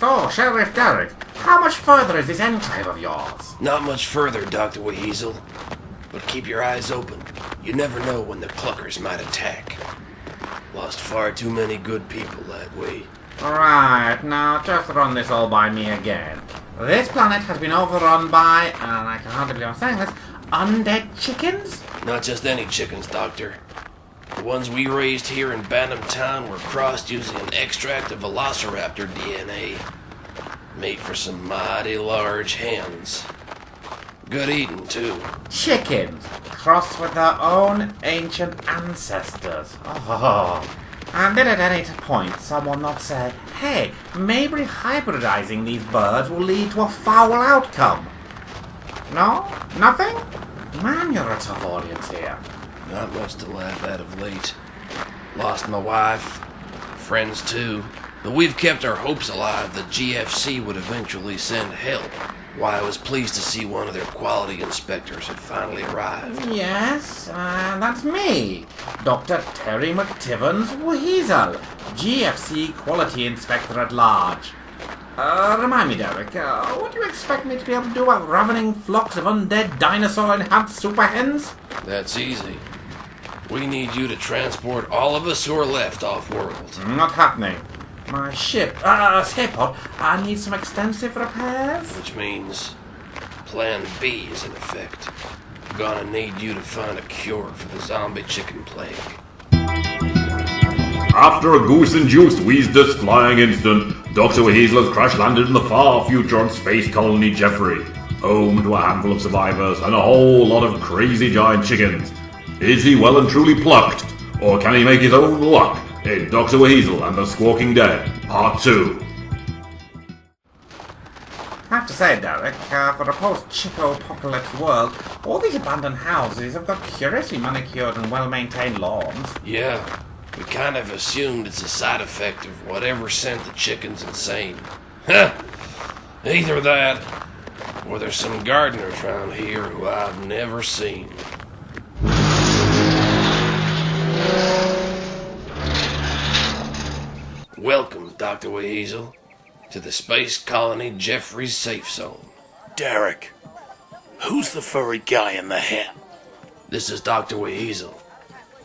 So, Sheriff Derrick, how much further is this enclave of yours? Not much further, Dr. WHeasel. But keep your eyes open. You never know when the cluckers might attack. Lost far too many good people that way. Right, now just run this all by me again. This planet has been overrun by, and I can hardly believe I'm saying this, undead chickens? Not just any chickens, Doctor. The ones we raised here in Bantam Town were crossed using an extract of velociraptor DNA. Made for some mighty large hens. Good eating, too. Chickens, crossed with their own ancient ancestors. Oh. And did at any point someone not say, hey, maybe hybridizing these birds will lead to a foul outcome? No? Nothing? Man, you're a tough audience here. Not much to laugh at of late. Lost my wife, friends too, but we've kept our hopes alive that GFC would eventually send help. Why, I was pleased to see one of their quality inspectors had finally arrived. Yes, that's me, Dr. Terry McTivens WHeasel, GFC Quality Inspector at Large. Remind me, Derek, what do you expect me to be able to do about ravening flocks of undead dinosaur-enhanced super hens? That's easy. We need you to transport all of us who are left off-world. Not happening. My ship, escape pod, I need some extensive repairs. Which means Plan B is in effect. Gonna need you to find a cure for the zombie chicken plague. After a goose-induced WEZDIS flying incident, Dr. WHeasel has crash-landed in the far future on Space Colony Geoffrey, home to a handful of survivors and a whole lot of crazy giant chickens. Is he well and truly plucked, or can he make his own luck in Dr. WHeasel and the Squawking Dead, Part 2? I have to say, Derek, for a post-Chico-apocalypse world, all these abandoned houses have got curiously manicured and well-maintained lawns. Yeah, we kind of assumed it's a side effect of whatever sent the chickens insane. Huh! Either that, or there's some gardeners around here who I've never seen. Welcome, Dr. WHeasel, to the Space Colony Geoffrey Safe Zone. Derek, who's the furry guy in the hat? This is Dr. WHeasel.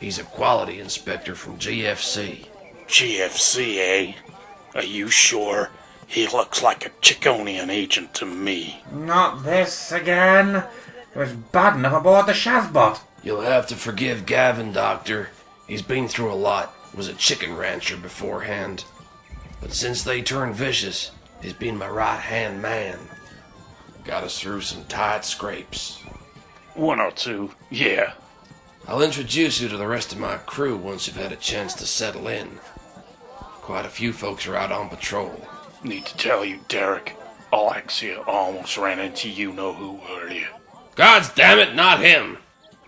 He's a quality inspector from GFC. GFC, eh? Are you sure? He looks like a Chiconian agent to me. Not this again. It was bad enough aboard the Shazbot. You'll have to forgive Gavin, Doctor. He's been through a lot. Was a chicken rancher beforehand. But since they turned vicious, he's been my right-hand man. Got us through some tight scrapes. One or two, yeah. I'll introduce you to the rest of my crew once you've had a chance to settle in. Quite a few folks are out on patrol. Need to tell you, Derek, Alexia almost ran into you-know-who earlier. God's damn it, not him!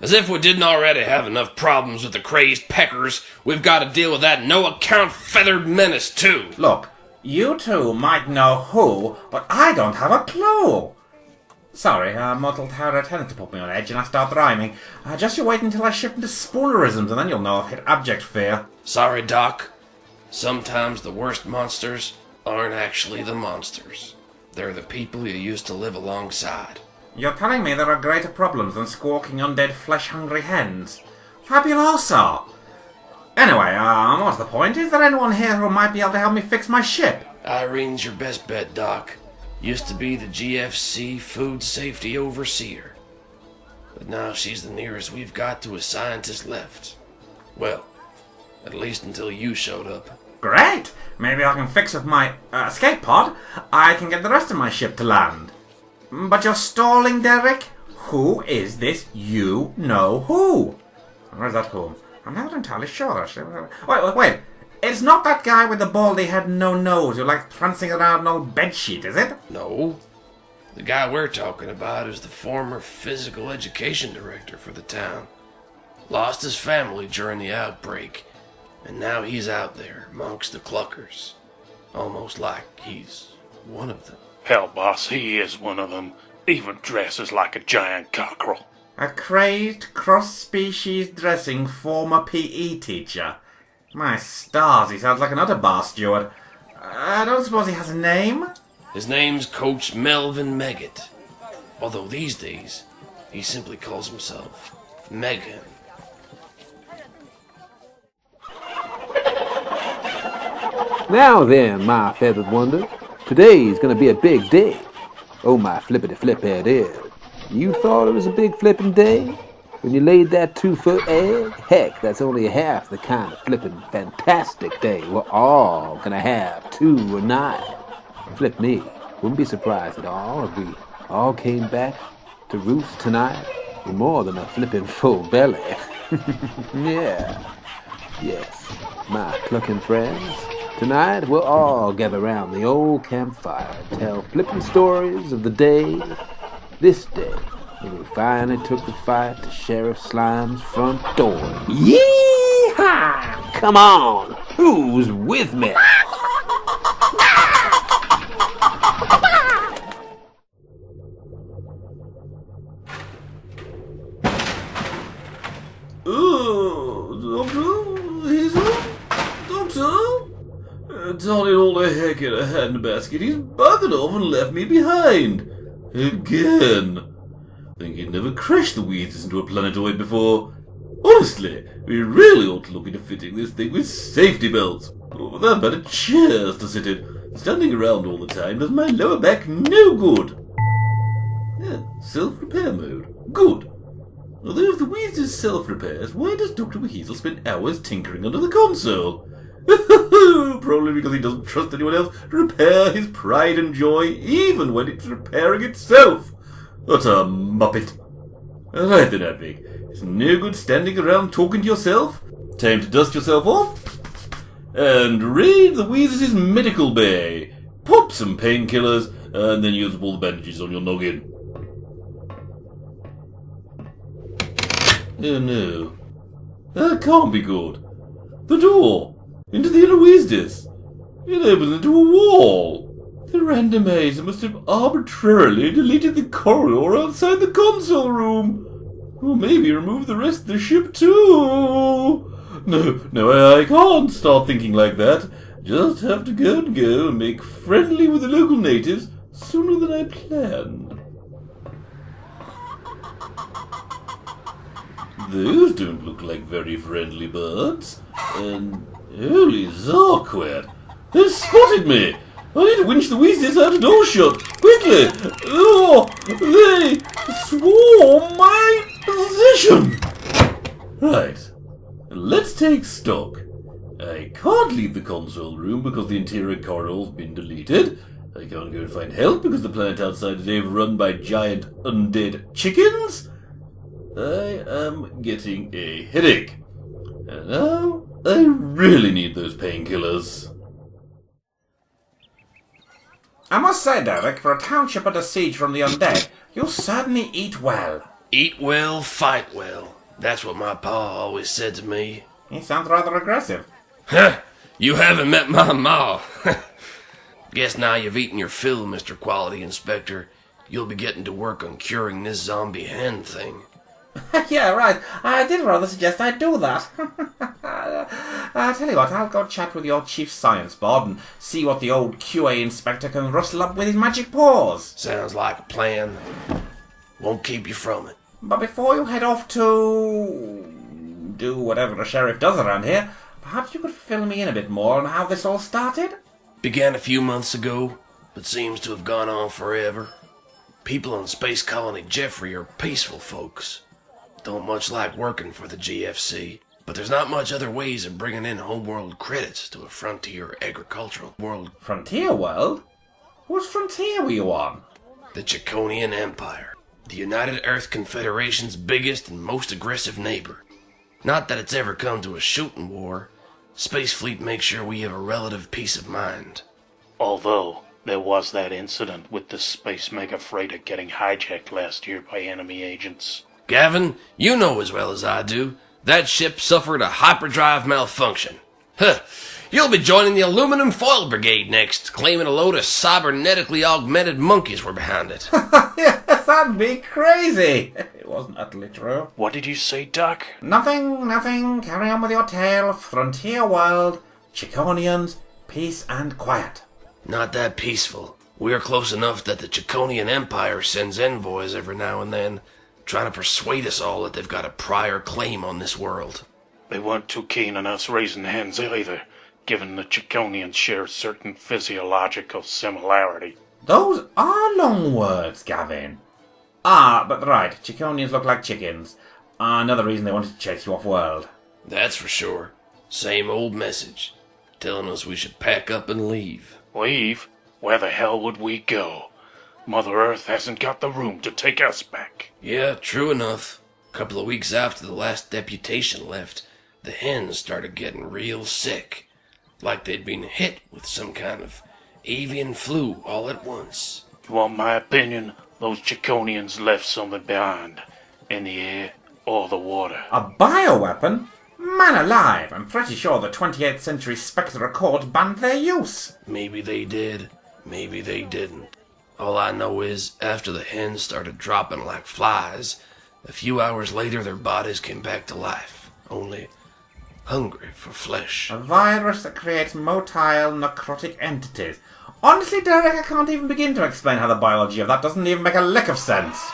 As if we didn't already have enough problems with the crazed peckers, we've got to deal with that no-account feathered menace, too. Look, you two might know who, but I don't have a clue. Sorry, mortal terror tended to put me on edge and I start rhyming. Just you wait until I shift into spoonerisms and then you'll know I've hit abject fear. Sorry, Doc. Sometimes the worst monsters aren't actually the monsters. They're the people you used to live alongside. You're telling me there are greater problems than squawking undead flesh-hungry hens? Fabuloso! Anyway, what's the point? Is there anyone here who might be able to help me fix my ship? Irene's your best bet, Doc. Used to be the GFC Food Safety Overseer. But now she's the nearest we've got to a scientist left. Well, at least until you showed up. Great! Maybe I can fix with my escape pod. I can get the rest of my ship to land. But you're stalling, Derek? Who is this you-know-who? Or is that whom? I'm not entirely sure, actually. Wait. It's not that guy with the baldy head and no nose who likes prancing around an old bedsheet, is it? No. The guy we're talking about is the former physical education director for the town. Lost his family during the outbreak, and now he's out there amongst the cluckers. Almost like he's one of them. Hell, boss, he is one of them. Even dresses like a giant cockerel. A crazed, cross-species dressing former PE teacher. My stars, he sounds like an utter bar steward. I don't suppose he has a name? His name's Coach Melvin Megget. Although these days, he simply calls himself Meg-Hen. Now then, my feathered wonder, today's gonna be a big day. Oh, my flippity-flip it is. You thought it was a big flippin' day? When you laid that 2-foot egg? Heck, that's only half the kind of flippin' fantastic day we're all gonna have tonight. Flip me. Wouldn't be surprised at all if we all came back to roost tonight with more than a flippin' full belly. Yeah. Yes, my clucking friends. Tonight we'll all gather round the old campfire and tell flippin' stories of the day, this day, when we finally took the fight to Sheriff Slimes' front door. Yee-haw! Come on, who's with me? Donny all the heck in a handbasket. He's buggered off and left me behind. Again. Think he'd never crashed the WEZDIS into a planetoid before. Honestly, we really ought to look into fitting this thing with safety belts. Or for that matter, chairs to sit in. Standing around all the time does my lower back no good. Yeah, self-repair mode. Good. Although if the WEZDIS self-repairs, why does Dr. WHeasel spend hours tinkering under the console? Probably because he doesn't trust anyone else to repair his pride and joy, even when it's repairing itself. What a muppet. Right then, Advick. It's no good standing around talking to yourself. Time to dust yourself off and raid the WEZDIS' medical bay. Pop some painkillers and then use up all the bandages on your noggin. Oh no. That can't be good. The door into the inner WEZDIS. It opens into a wall. The randomizer must have arbitrarily deleted the corridor outside the console room. Or maybe removed the rest of the ship too. No, I can't start thinking like that. Just have to go and make friendly with the local natives sooner than I planned. Those don't look like very friendly birds. And holy Zarquet, they've spotted me! I need to winch the WEZDIS out of door shut! Quickly! Oh, they swarm my position! Right, let's take stock. I can't leave the console room because the interior corridor's been deleted. I can't go and find help because the planet outside is overrun by giant undead chickens. I am getting a headache. And now I really need those painkillers. I must say, Derrick, for a township under siege from the undead, you certainly eat well. Eat well, fight well. That's what my pa always said to me. He sounds rather aggressive. Huh! You haven't met my ma. Guess now you've eaten your fill, Mr. Quality Inspector. You'll be getting to work on curing this zombie hen thing. Yeah, right. I did rather suggest I do that. I tell you what, I'll go chat with your chief science board and see what the old QA inspector can rustle up with his magic paws. Sounds like a plan. Won't keep you from it. But before you head off to do whatever the sheriff does around here, perhaps you could fill me in a bit more on how this all started? Began a few months ago, but seems to have gone on forever. People on Space Colony Geoffrey are peaceful folks. Don't much like working for the GFC, but there's not much other ways of bringing in homeworld credits to a frontier agricultural world. Frontier world? What frontier were you on? The Chaconian Empire, the United Earth Confederation's biggest and most aggressive neighbor. Not that it's ever come to a shooting war. Space Fleet makes sure we have a relative peace of mind. Although, there was that incident with the space mega freighter getting hijacked last year by enemy agents. Gavin, you know as well as I do, that ship suffered a hyperdrive malfunction. Huh, you'll be joining the Aluminum Foil Brigade next, claiming a load of cybernetically augmented monkeys were behind it. Yes, that'd be crazy. It wasn't utterly true. What did you say, Doc? Nothing. Carry on with your tale. Frontier world, Chiconians, peace and quiet. Not that peaceful. We're close enough that the Chiconian Empire sends envoys every now and then, trying to persuade us all that they've got a prior claim on this world. They weren't too keen on us raising hens either, given the Chiconians share certain physiological similarity. Those are long words, Gavin. Ah, but right, Chiconians look like chickens. Another reason they wanted to chase you off-world. That's for sure. Same old message, telling us we should pack up and leave. Leave? Where the hell would we go? Mother Earth hasn't got the room to take us back. Yeah, true enough. A couple of weeks after the last deputation left, the hens started getting real sick. Like they'd been hit with some kind of avian flu all at once. You want my opinion? Those Chiconians left something behind. In the air or the water. A bioweapon? Man alive, I'm pretty sure the 28th century Spectre Accord banned their use. Maybe they did, maybe they didn't. All I know is, after the hens started dropping like flies, a few hours later their bodies came back to life, only hungry for flesh. A virus that creates motile necrotic entities. Honestly, Derek, I can't even begin to explain how the biology of that doesn't even make a lick of sense.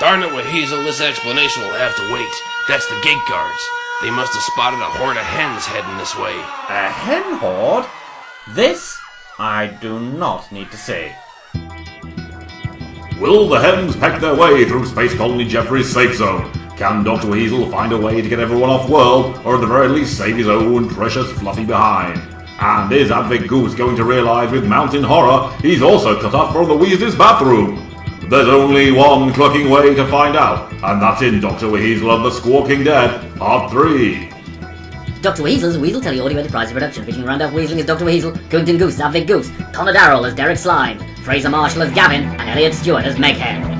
Darn it, WHeasel, this explanation will have to wait. That's the gate guards. They must have spotted a horde of hens heading this way. A hen horde? This I do not need to see. Will the hens peck their way through Space Colony Geoffrey's safe zone? Can Dr. WHeasel find a way to get everyone off-world, or at the very least save his own precious Fluffy behind? And is Advick Goose going to realise with mountain horror he's also cut off from the WEZDIS bathroom? There's only one clucking way to find out, and that's in Dr. WHeasel of the Squawking Dead, Part 3. Dr. Weasel's Weasel Telly Audio Enterprise production, featuring Randolph Weaseling as Dr. Weasel, Coonton Goose as Advick Goose, Connor Darrell as Derrick Slimes, Fraser Marshall as Gavin, and Elliot Stewart as Meg-Hen.